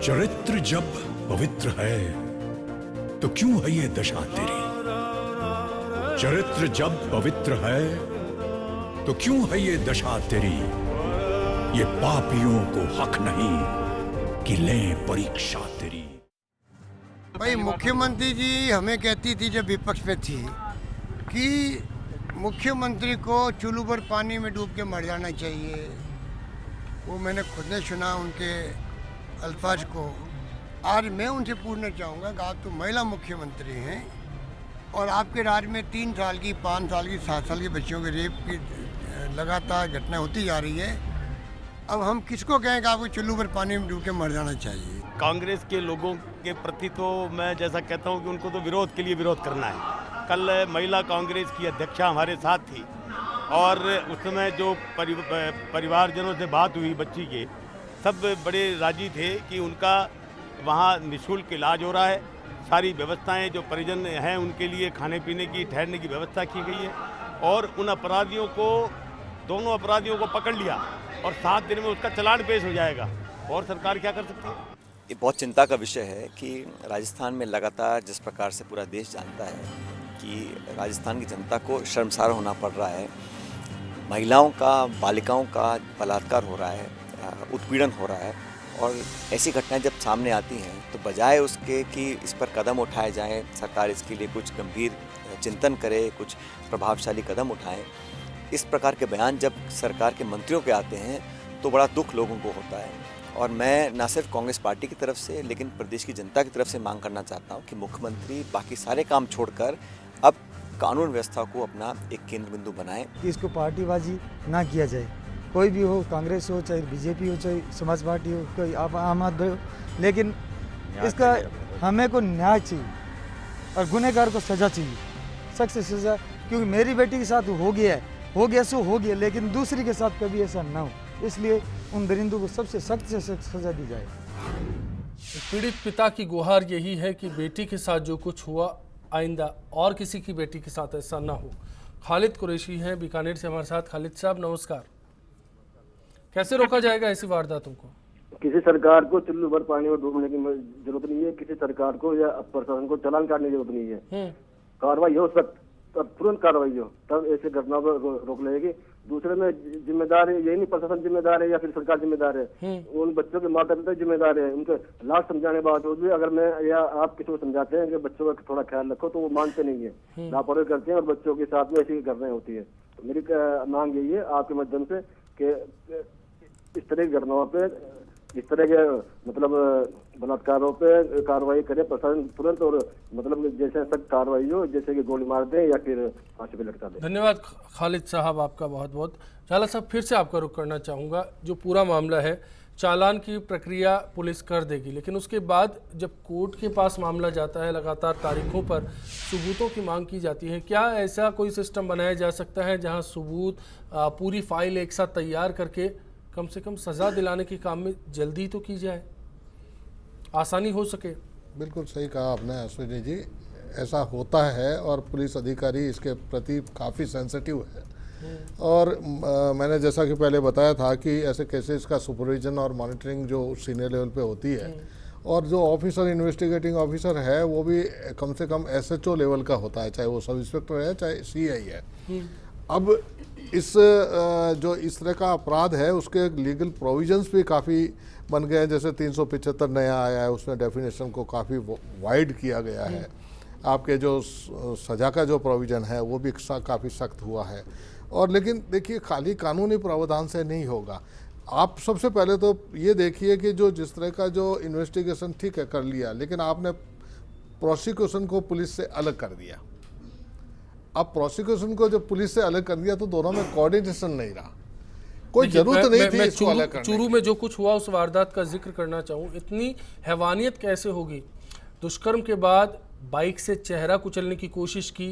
चरित्र जब पवित्र है तो क्यों है ये दशा तेरी। चरित्र जब पवित्र है तो क्यों है ये दशा तेरी। ये पापियों को हक नहीं कि लें परीक्षा तेरी। भाई मुख्यमंत्री जी हमें कहती थी जब विपक्ष में थी कि मुख्यमंत्री को चूल्हू पर पानी में डूब के मर जाना चाहिए। वो मैंने खुद ने सुना उनके अल्फाज को। आज मैं उनसे पूछना चाहूँगा कि आप तो महिला मुख्यमंत्री हैं और आपके राज्य में 3 साल की 5 साल की 7 साल की बच्चियों के रेप की लगातार घटना होती जा रही है। अब हम किसको कहें कि आपको चुल्लू पर पानी में डूब के मर जाना चाहिए। कांग्रेस के लोगों के प्रति तो मैं जैसा कहता हूं कि उनको तो विरोध के लिए विरोध करना है। कल महिला कांग्रेस की अध्यक्षा हमारे साथ थी और उस समय जो परिवारजनों से बात हुई बच्ची के, सब बड़े राजी थे कि उनका वहाँ निःशुल्क इलाज हो रहा है। सारी व्यवस्थाएं जो परिजन हैं उनके लिए खाने पीने की, ठहरने की व्यवस्था की गई है और उन अपराधियों को, दोनों अपराधियों को पकड़ लिया और 7 दिन में उसका चालान पेश हो जाएगा। और सरकार क्या कर सकती है। ये बहुत चिंता का विषय है कि राजस्थान में लगातार जिस प्रकार से पूरा देश जानता है कि राजस्थान की जनता को शर्मसार होना पड़ रहा है। महिलाओं का, बालिकाओं का बलात्कार हो रहा है, उत्पीड़न हो रहा है और ऐसी घटनाएं जब सामने आती हैं तो बजाय उसके कि इस पर कदम उठाए जाएं, सरकार इसके लिए कुछ गंभीर चिंतन करे, कुछ प्रभावशाली कदम उठाएं, इस प्रकार के बयान जब सरकार के मंत्रियों के आते हैं तो बड़ा दुख लोगों को होता है। और मैं ना सिर्फ कांग्रेस पार्टी की तरफ से लेकिन प्रदेश की जनता की तरफ से मांग करना चाहता हूं कि मुख्यमंत्री बाकी सारे काम छोड़कर अब कानून व्यवस्था को अपना एक केंद्र बिंदु बनाएं। कि इसको पार्टीबाजी ना किया जाए, कोई भी हो, कांग्रेस हो, चाहे बीजेपी हो, चाहे समाज पार्टी हो, कोई आम आदमी हो, लेकिन इसका हमें को न्याय चाहिए और गुनहगार को सज़ा चाहिए, सख्त से सज़ा। क्योंकि मेरी बेटी के साथ हो गया सो हो गया, लेकिन दूसरी के साथ कभी ऐसा ना हो। इसलिए उन दरिंदों को सबसे सख्त से सख्त सज़ा दी जाए। पीड़ित पिता की गुहार यही है कि बेटी के साथ जो कुछ हुआ आइंदा और किसी की बेटी के साथ ऐसा ना हो। खालिद कुरैशी हैं बीकानेर से हमारे साथ। खालिद साहब नमस्कार। कैसे रोका जाएगा ऐसी वारदातों को? किसी सरकार को चुल्लू भर पानी में डूबने की जरूरत नहीं है। किसी सरकार को या प्रशासन को चालान काटने की जरूरत नहीं है। कार्रवाई हो सकती, तब तुरंत कार्रवाई हो, तब ऐसे घटनाओं को रोक लेगी। दूसरे में जिम्मेदार है यही नहीं, प्रशासन जिम्मेदार है या फिर सरकार जिम्मेदार है। उन बच्चों के माता पिता जिम्मेदार है। उनके लाख समझाने बावजूद भी अगर मैं या आप किसी को समझाते हैं कि बच्चों का थोड़ा ख्याल रखो तो वो मानते नहीं है, लापरवाही करते हैं और बच्चों के साथ में ऐसी घटनाएं होती है। तो मेरी मांग यही है आपके माध्यम से कि इस तरह की घटनाओं पे, इस तरह के मतलब बलात्कारों पे कार्रवाई करे प्रशासन तुरंत, और मतलब जैसे सख्त कार्रवाई हो, जैसे कि गोली मार दे या फिर फांसी पे लटका दे। धन्यवाद खालिद साहब, आपका बहुत बहुत। झाला साहब फिर से आपका रुख करना चाहूँगा। जो पूरा मामला है, चालान की प्रक्रिया पुलिस कर देगी, लेकिन उसके बाद जब कोर्ट के पास मामला जाता है, लगातार तारीखों पर सबूतों की मांग की जाती है। क्या ऐसा कोई सिस्टम बनाया जा सकता है जहाँ सबूत, पूरी फाइल एक साथ तैयार करके कम से कम सज़ा दिलाने के काम में जल्दी तो की जाए, आसानी हो सके? बिल्कुल सही कहा आपने अश्विनी जी, ऐसा होता है और पुलिस अधिकारी इसके प्रति काफ़ी सेंसिटिव है। और मैंने जैसा कि पहले बताया था कि ऐसे केसेस का सुपरविजन और मॉनिटरिंग जो सीनियर लेवल पे होती है, और जो ऑफिसर, इन्वेस्टिगेटिंग ऑफिसर है, वो भी कम से कम SHO लेवल का होता है, चाहे वो सब इंस्पेक्टर है चाहे CI है। अब इस जो इस तरह का अपराध है उसके लीगल प्रोविजंस भी काफ़ी बन गए हैं। जैसे 375 नया आया है, उसमें डेफिनेशन को काफ़ी वाइड किया गया है। आपके जो सज़ा का जो प्रोविज़न है वो भी काफ़ी सख्त हुआ है। और लेकिन देखिए, खाली कानूनी प्रावधान से नहीं होगा। आप सबसे पहले तो ये देखिए कि जो जिस तरह का जो इन्वेस्टिगेशन ठीक है कर लिया, लेकिन आपने प्रोसिक्यूशन को पुलिस से अलग कर दिया। अब प्रोसिक्यूशन को जब पुलिस से अलग कर दिया तो दोनों में कोऑर्डिनेशन नहीं रहा। कोई जरूरत नहीं थी इसको अलग करने की। चूरू में जो कुछ हुआ उस वारदात का जिक्र करना चाहूँ। इतनी हैवानियत कैसे होगी? दुष्कर्म के बाद बाइक से चेहरा कुचलने की कोशिश की,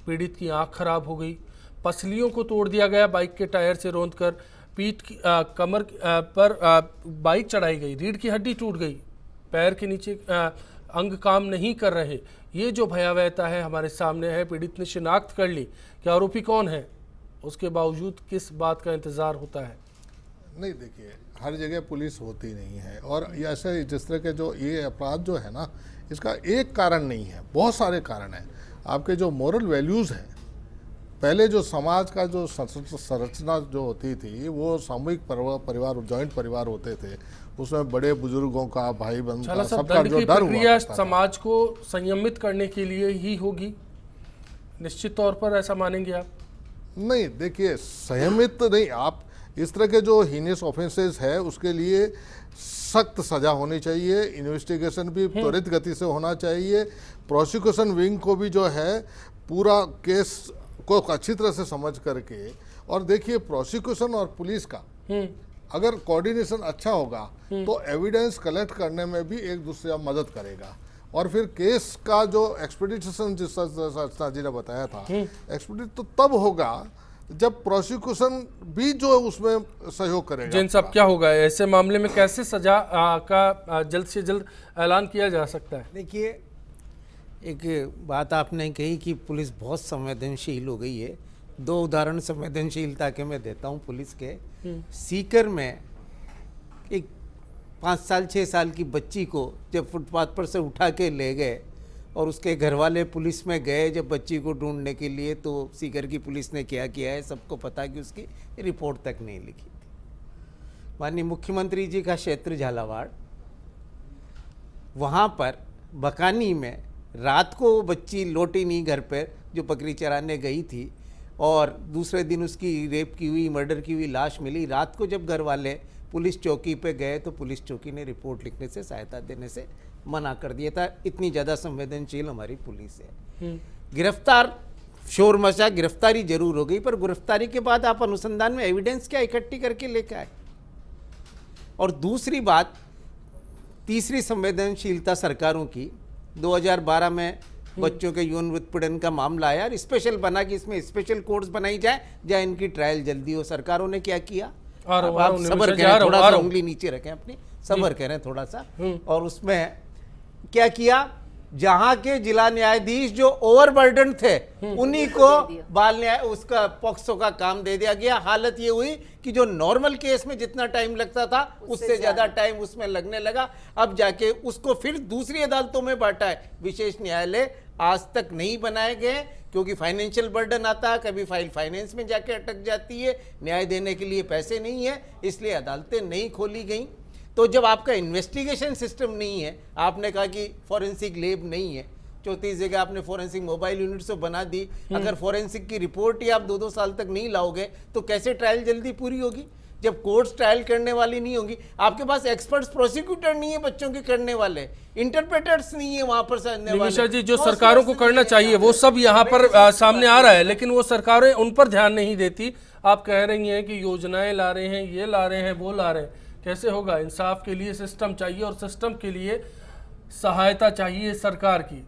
पीड़ित की आंख खराब हो गई, पसलियों को तोड़ दिया गया बाइक के टायर से रौंदकर, पीठ की कमर पर बाइक चढ़ाई गई, रीढ़ की हड्डी टूट गई, पैर के नीचे अंग काम नहीं कर रहे। ये जो भयावहता है हमारे सामने है। पीड़ित ने शिनाख्त कर ली कि आरोपी कौन है, उसके बावजूद किस बात का इंतज़ार होता है? नहीं, देखिए हर जगह पुलिस होती नहीं है। और ऐसे जिस तरह के जो ये अपराध जो है ना, इसका एक कारण नहीं है, बहुत सारे कारण हैं। आपके जो मोरल वैल्यूज़ हैं, पहले जो समाज का जो संरचना जो होती थी वो सामूहिक परिवार जॉइंट परिवार होते थे, उसमें बड़े बुजुर्गों का, भाई बहन का, सबका जो डर हुआ समाज को संयमित करने के लिए ही होगी, निश्चित तौर पर ऐसा मानेंगे आप? नहीं, देखिए संयमित नहीं, आप इस तरह के जो हीनियस ऑफेंसेस है उसके लिए सख्त सजा होनी चाहिए, इन्वेस्टिगेशन भी त्वरित गति से होना चाहिए, प्रोसिक्यूशन विंग को भी जो है पूरा केस को अच्छी तरह से समझ करके, और देखिए प्रोसिक्यूशन और पुलिस का अगर कोऑर्डिनेशन अच्छा होगा तो एविडेंस कलेक्ट करने में भी एक दूसरे का मदद करेगा, और फिर केस का जो एक्सपेडिशन जिस अर्चना जी ने बताया था, एक्सपेडिट तो तब होगा जब प्रोसिक्यूशन भी जो उसमें सहयोग करेगा। जिन सब क्या होगा ऐसे मामले में, कैसे सजा का जल्द से जल्द ऐलान किया जा सकता है? देखिए, एक बात आपने कही कि पुलिस बहुत संवेदनशील हो गई है। 2 उदाहरण संवेदनशीलता के मैं देता हूँ पुलिस के। सीकर में एक 5 साल 6 साल की बच्ची को जब फुटपाथ पर से उठा के ले गए और उसके घर वाले पुलिस में गए जब बच्ची को ढूंढने के लिए, तो सीकर की पुलिस ने क्या किया है सबको पता, कि उसकी रिपोर्ट तक नहीं लिखी थी। माननीय मुख्यमंत्री जी का क्षेत्र झालावाड़, वहाँ पर बकानी में रात को वो बच्ची लौटी नहीं घर पर, जो बकरी चराने गई थी, और दूसरे दिन उसकी रेप की हुई, मर्डर की हुई लाश मिली। रात को जब घर वाले पुलिस चौकी पे गए तो पुलिस चौकी ने रिपोर्ट लिखने से, सहायता देने से मना कर दिया था। इतनी ज़्यादा संवेदनशील हमारी पुलिस है। गिरफ्तार, शोर मचा, गिरफ्तारी जरूर हो गई, पर गिरफ्तारी के बाद आप अनुसंधान में एविडेंस क्या इकट्ठी करके लेके आए? और दूसरी बात, तीसरी संवेदनशीलता सरकारों की, 2012 में बच्चों के यौन उत्पीड़न का मामला आया और स्पेशल बना कि इसमें स्पेशल कोर्ट्स बनाई जाए जहाँ इनकी ट्रायल जल्दी हो। सरकारों ने क्या किया? आप सबर करें, थोड़ा सा उंगली नीचे रखें अपनी, सबर करें थोड़ा सा। और उसमें क्या किया? जहां के जिला न्यायाधीश जो ओवरबर्डन थे उन्हीं को बाल न्याय, उसका पॉक्सो का काम दे दिया गया। हालत ये हुई कि जो नॉर्मल केस में जितना टाइम लगता था उससे ज्यादा टाइम उसमें लगने लगा। अब जाके उसको फिर दूसरी अदालतों में बांटा है। विशेष न्यायालय आज तक नहीं बनाए गए क्योंकि फाइनेंशियल बर्डन आता है, कभी फाइल फाइनेंस में जाके अटक जाती है, न्याय देने के लिए पैसे नहीं है, इसलिए अदालतें नहीं खोली गई। तो जब आपका इन्वेस्टिगेशन सिस्टम नहीं है, आपने कहा कि फॉरेंसिक लैब नहीं है, 34 जगह आपने फॉरेंसिक मोबाइल यूनिट से बना दी, अगर फॉरेंसिक की रिपोर्ट ही आप 2-2 साल तक नहीं लाओगे तो कैसे ट्रायल जल्दी पूरी होगी? जब कोर्ट्स ट्रायल करने वाली नहीं होगी, आपके पास एक्सपर्ट्स प्रोसिक्यूटर नहीं है बच्चों के करने वाले, इंटरप्रेटर्स नहीं है वहां पर समझने वाले। निमिषा जी, जो सरकारों को करना चाहिए वो सब यहाँ पर सामने आ रहा है, लेकिन वो सरकारें उन पर ध्यान नहीं देती। आप कह रही हैं कि योजनाएं ला रहे हैं, ये ला रहे हैं, वो ला रहे हैं, कैसे होगा? इंसाफ के लिए सिस्टम चाहिए और सिस्टम के लिए सहायता चाहिए सरकार की।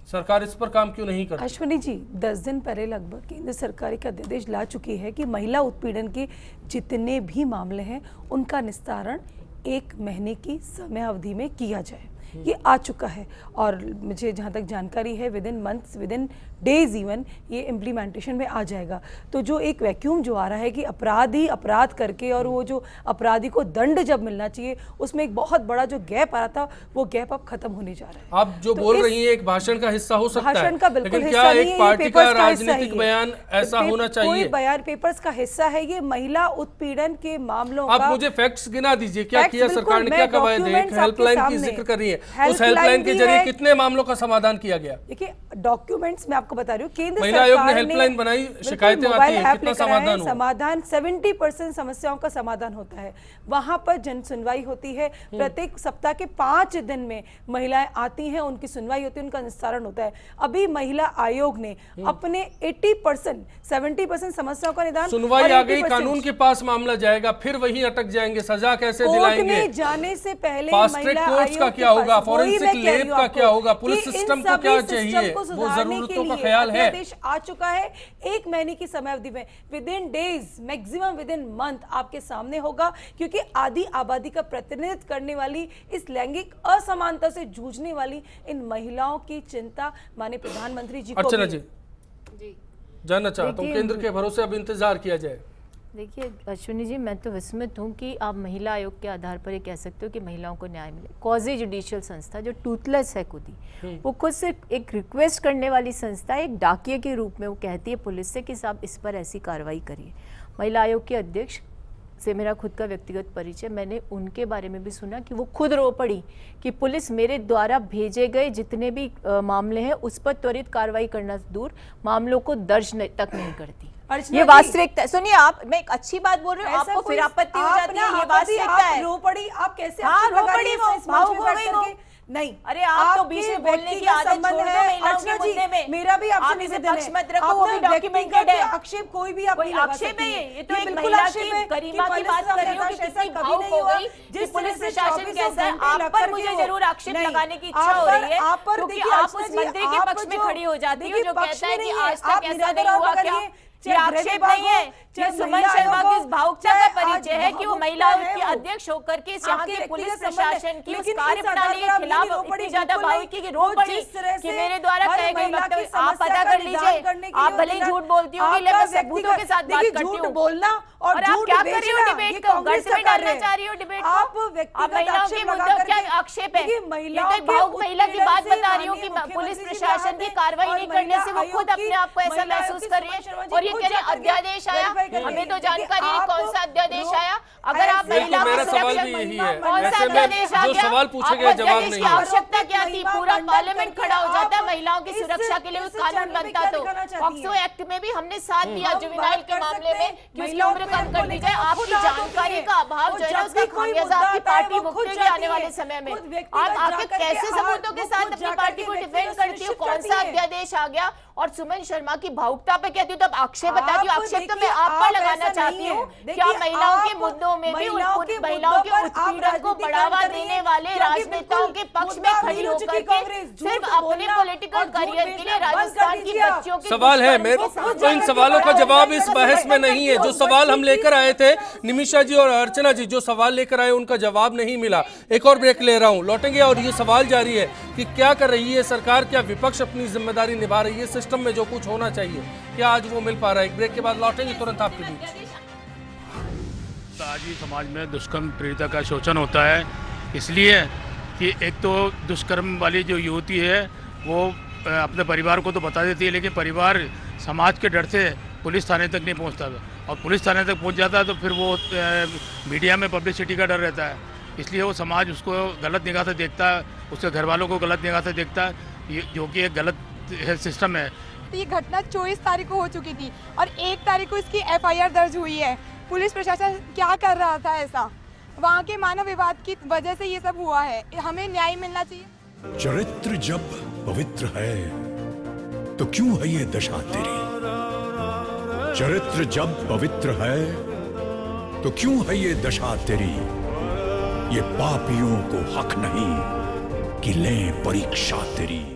सरकार इस पर काम क्यों नहीं करती? अश्विनी जी, 10 दिन पहले लगभग केंद्र सरकार एक अध्यादेश ला चुकी है कि महिला उत्पीड़न के जितने भी मामले हैं उनका निस्तारण 1 महीने की समय अवधि में किया जाए। ये आ चुका है और मुझे जहाँ तक जानकारी है within months, within days even ये इम्प्लीमेंटेशन में आ जाएगा। तो जो एक वैक्यूम जो आ रहा है कि अपराधी अपराध करके और वो जो अपराधी को दंड जब मिलना चाहिए उसमें एक बहुत बड़ा जो गैप आ रहा था, वो गैप अब खत्म होने जा रहा है। आप जो तो बोल रही हैं एक भाषण का हिस्सा हो सकता है, भाषण का बिल्कुल लेकिन हिस्सा क्या नहीं एक है, पार्टी का राजनीतिक बयान ऐसा होना चाहिए? कोई बयान पेपर्स का हिस्सा है ये महिला उत्पीड़न के मामलों आप का। मुझे फैक्ट्स गिना दीजिए, क्या किया सरकार ने, क्या कवायद है? एक हेल्पलाइन की जिक्र कर रही है, उस हेल्पलाइन के जरिए कितने मामलों का समाधान किया गया? देखिए डॉक्यूमेंट्स मैं आपको बता रही हूँ, केंद्र महिला आयोग ने हेल्पलाइन बनाई, शिकायतें आती हैं, कितना समाधान हुआ? समाधान 70% समस्याओं का समाधान होता है। वहां पर जन सुनवाई होती है, प्रत्येक सप्ताह के 5 दिन में महिलाएं आती हैं, उनकी सुनवाई होती है, उनका निस्तारण होता है। अभी महिला आयोग ने अपने 80%, 70% समस्याओं का निदान, सुनवाई आ गई, कानून के पास मामला जाएगा, फिर वही अटक जाएंगे, सजा कैसे दिलाएंगे? में जाने से पहले फास्ट ट्रैक कोर्ट्स का क्या होगा, फॉरेंसिक लैब का क्या होगा, पुलिस सिस्टम को क्या चाहिए, वो जरूरतों का ख्याल है। आदेश आ चुका है 1 महीने की समय अवधि में, within days, maximum within month आपके सामने होगा, क्योंकि आधी आबादी का प्रतिनिधित्व करने वाली, इस लैंगिक असमानता से जूझने वाली इन महिलाओं की चिंता माननीय प्रधानमंत्री जी को अर्चना जी जानना चाहता हूँ, केंद्र के भरोसे अब इंतजार किया जाए? देखिए अश्विनी जी, मैं तो विस्मित हूँ कि आप महिला आयोग के आधार पर ये कह सकते हो कि महिलाओं को न्याय मिले। क्वाजी जुडिशियल संस्था जो टूथलेस है खुद ही, वो खुद से एक रिक्वेस्ट करने वाली संस्था, एक डाकिये के रूप में वो कहती है पुलिस से कि साहब इस पर ऐसी कार्रवाई करिए। महिला आयोग के अध्यक्ष से मेरा खुद का व्यक्तिगत परिचय, मैंने उनके बारे में भी सुना कि वो खुद रो पड़ी कि पुलिस मेरे द्वारा भेजे गए जितने भी मामले हैं उस पर त्वरित कार्रवाई करना दूर, मामलों को दर्ज तक नहीं करती। ये वास्तविकता है। सुनिए, आप, मैं एक अच्छी बात बोल रही हूँ, आपको फिर आपत्ति हो जाती है, ये वास्तविकता है। रो पड़ी, आप कैसे रो पड़ी, वो भावुक हो गई वो। नहीं, अरे आप तो बीच में बोलने की आदत छोड़ दो महिलाओं के मुद्दे में। मेरा भी आपसे निवेदन है, पक्ष मत रखो, वो भी डॉक्यूमेंटेड है। आक्षेप कोई भी आप नहीं लगा सकती। आक्षेप है ये तो एक महिला की गरिमा की बात कर रही हूँ कि कितनी भावुक हो गई कि पुलिस प्रशासन कैसा है। आप पर मुझे जरूर आक्षेप लगाने की इच्छा हो रही है, क्योंकि आप उस मंत्री के पक्ष में खड़ी हो जाती हो जो कहता है कि आज तक ऐसा नहीं हुआ। क्या ये आक्षेप नहीं है, ये सुमन शर्मा की इस भावुकता का परिचय है कि वो महिला के अध्यक्ष होकर के यहाँ के पुलिस प्रशासन की उस कार्यप्रणाली के खिलाफ इतनी ज्यादा भावुकी की रो पड़ी कि मेरे द्वारा कहे गए वक्तव्य आप पता कर लीजिए। आप भले ही झूठ बोलती होगी, लेकिन मैं सबूतों के साथ बात करती हूँ। बोलना और आप क्या कर रही हो डिबेट को, घर से डालना चाह रही हो डिबेट को। आप महिलाओं के मुद्दों क्या आक्षेप है? ये तो एक भावुक महिला की बात बता रही हूँ कि पुलिस प्रशासन की कार्रवाई नहीं करने से वो खुद अपने आप को ऐसा महसूस कर रही है। और ये कह रहे अध्यादेश आया, हमें तो जानकारी है कौन सा अध्यादेश आया। अगर आप महिला मेरा सवाल भी यही है, कौन सा अध्यादेश आ जो गया, सवाल पूछे गए जवाब नहीं है। आवश्यकता क्या थी? पूरा पार्लियामेंट खड़ा हो जाता है महिलाओं की सुरक्षा के लिए, उस कानून बनता तो पॉक्सो एक्ट में भी हमने साथ दिया जुवेनाइल के मामले में कि उसकी उम्र कम कर दी जाए। आपकी जानकारी का अभाव जो है ना, उसका खामियाजा आपकी पार्टी भुगतेगी आने वाले समय में। आप आके कैसे सबूतों के साथ अपनी पार्टी को डिफेंड करती हो? कौन सा अध्यादेश आ गया? और सुमन शर्मा की भावुकता पे कहती हूँ, तब आक्षेप बताती हूँ। आक्षेप तो मैं आप पर लगाना चाहती हूँ। क्या महिलाओं के मुद्दों में भी महिलाओं के उत्पीड़न को बढ़ावा देने वाले राजनेताओं के पक्ष में खड़ी होकर के सिर्फ अपने पॉलिटिकल करियर के लिए राजस्थान की बच्चियों के सवाल है मेरे तो इन सवालों का जवाब इस बहस में नहीं है। जो सवाल हम लेकर आए थे, निमिषा जी और अर्चना जी जो सवाल लेकर आए उनका जवाब नहीं मिला। एक और ब्रेक ले रहा हूं, लौटेंगे और ये सवाल जारी है कि क्या कर रही है सरकार, क्या विपक्ष अपनी जिम्मेदारी निभा रही है, सिस्टम में जो कुछ होना चाहिए क्या आज वो मिल पा रहा है। एक ब्रेक के बाद लौटेंगे तुरंत आपके बीच। आज ही समाज में दुष्कर्म पीड़िता का शोषण होता है, इसलिए कि एक तो दुष्कर्म वाली जो युवती है वो अपने परिवार को तो बता देती है, लेकिन परिवार समाज के डर से पुलिस थाने तक नहीं पहुंचता, और पुलिस थाने तक पहुंच जाता है तो फिर वो मीडिया में पब्लिसिटी का डर रहता है, इसलिए वो समाज उसको गलत निगाह से देखता है, उसके घर वालों को गलत निगाह से देखता है, जो कि एक गलत सिस्टम है। ये घटना 24 तारीख को हो चुकी थी और 1 तारीख को इसकी FIR दर्ज हुई है। पुलिस प्रशासन क्या कर रहा था ऐसा? वहाँ के मानव विवाद की वजह से ये सब हुआ है। हमें न्याय मिलना चाहिए। चरित्र जब पवित्र है तो क्यों है ये दशा तेरी? चरित्र जब पवित्र है तो क्यों है ये दशा तेरी? ये पापियों को हक नहीं कि लें परीक्षा तेरी।